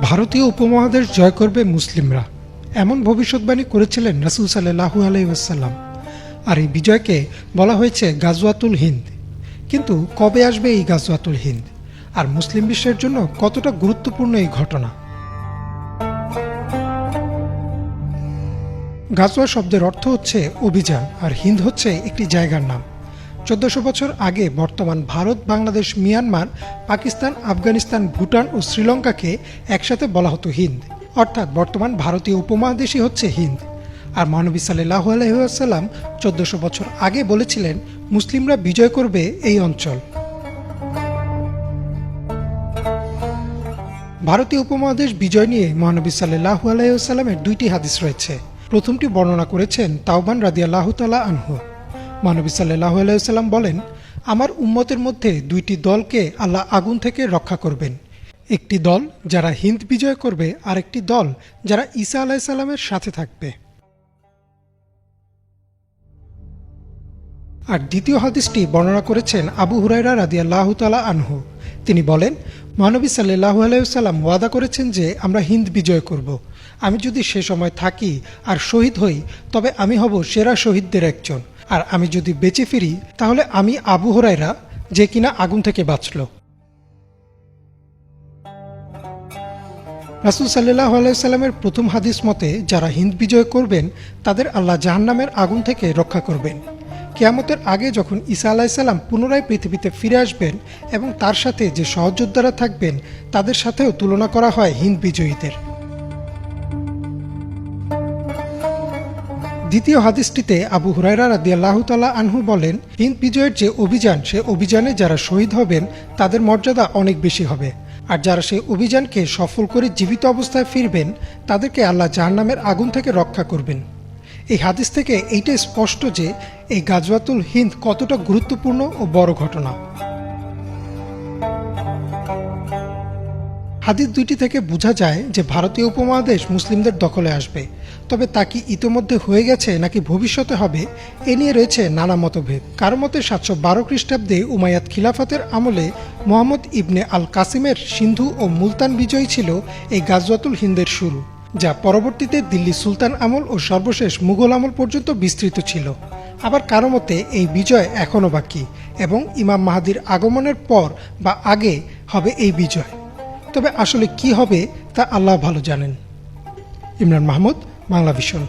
ভারতীয় উপমহাদেশ জয় করবে মুসলিমরা, এমন ভবিষ্যৎবাণী করেছিলেন রাসূল সাল্লাল্লাহু আলাইহি ওয়াসাল্লাম। আর এই বিজয়কে বলা হয়েছে গাজওয়াতুল হিন্দ। কিন্তু কবে আসবে এই গাজওয়াতুল হিন্দ, আর মুসলিম বিশ্বের জন্য কতটা গুরুত্বপূর্ণ এই ঘটনা? গাজওয়া শব্দের অর্থ হচ্ছে অভিযান, আর হিন্দ হচ্ছে একটি জায়গার নাম। 1400 বছর আগে বর্তমান ভারত, বাংলাদেশ, মিয়ানমার, পাকিস্তান, আফগানিস্তান, ভুটান ও শ্রীলঙ্কাকে একসাথে বলা হতো হিন্দ, অর্থাৎ বর্তমান ভারতীয় উপমহাদেশই হচ্ছে হিন্দ। আর মহানবী সাল্লাল্লাহু আলাইহি ওয়াসাল্লাম 1400 বছর আগে বলেছিলেন মুসলিমরা বিজয় করবে এই অঞ্চল। ভারতীয় উপমহাদেশ বিজয় নিয়ে মহানবী সাল্লাল্লাহু আলাইহি ওয়াসাল্লামের দুইটি হাদিস রয়েছে। প্রথমটি বর্ণনা করেছেন তাওবান রাদিয়াল্লাহু তাআলা আনহু। মহানবী সাল্লাল্লাহু আলাইহি ওয়াসাল্লাম বলেন, আমার উম্মতের মধ্যে দুইটি দলকে আল্লাহ আগুন থেকে রক্ষা করবেন। একটি দল যারা হিন্দ বিজয় করবে, আর একটি দল যারা ঈসা আলাইহিস সালামের সাথে থাকবে। আর দ্বিতীয় হাদিসটি বর্ণনা করেছেন আবু হুরায়রা রাদিয়াল্লাহু তাআলা আনহু। তিনি বলেন, মহানবী সাল্লাল্লাহু আলাইহি ওয়াসাল্লাম ওয়াদা করেছেন যে আমরা হিন্দ বিজয় করব। আমি যদি সে সময় থাকি আর শহীদ হই, তবে আমি হব সেরা শহীদদের একজন। আর আমি যদি বেঁচে ফিরি, তাহলে আমি আবু হুরায়রা, যে কিনা আগুন থেকে বাঁচল। রাসূল সাল্লাল্লাহু আলাইহি ওয়াসাল্লামের প্রথম হাদিস মতে যারা হিন্দ বিজয় করবেন তাদের আল্লাহ জাহান্নামের আগুন থেকে রক্ষা করবেন। কিয়ামতের আগে যখন ঈসা আলাইহিস সালাম পুনরায় পৃথিবীতে ফিরে আসবেন এবং তার সাথে যে সহযোদ্ধারা থাকবেন তাদের সাথেও তুলনা করা হয় হিন্দ বিজয়ীদের। দ্বিতীয় হাদিসটিতে আবু হুরায়রা রাদিয়াল্লাহু তাআলা আনহু বলেন, হিন্দ বিজয়ের যে অভিযান, সে অভিযানে যারা শহীদ হবেন তাদের মর্যাদা অনেক বেশি হবে। আর যারা সেই অভিযানকে সফল করে জীবিত অবস্থায় ফিরবেন তাদেরকে আল্লাহ জাহান্নামের আগুন থেকে রক্ষা করবেন। এই হাদিস থেকে এইটাই স্পষ্ট যে এই গাজওয়াতুল হিন্দ কতটা গুরুত্বপূর্ণ ও বড় ঘটনা। হাদিস দুইটি থেকে বোঝা যায় যে ভারতীয় উপমহাদেশ মুসলিমদের দখলে আসবে। তবে তা কি ইতোমধ্যে হয়ে গেছে নাকি ভবিষ্যতে হবে, এ নিয়ে রয়েছে নানা মতভেদ। কারো মতে 712 খ্রিস্টাব্দে উমাইয়াদ খিলাফতের আমলে মুহাম্মদ ইবনে আল কাসিমের সিন্ধু ও মুলতান বিজয় ছিল এই গাজওয়াতুল হিন্দের শুরু, যা পরবর্তীতে দিল্লি সুলতান আমল ও সর্বশেষ মুঘল আমল পর্যন্ত বিস্তৃত ছিল। আবার কারো মতে এই বিজয় এখনও বাকি এবং ইমাম মাহদির আগমনের পর বা আগে হবে এই বিজয়। তবে আসলে কি হবে তা আল্লাহ ভালো জানেন। ইমরান মাহমুদ, বাংলা ভিশন।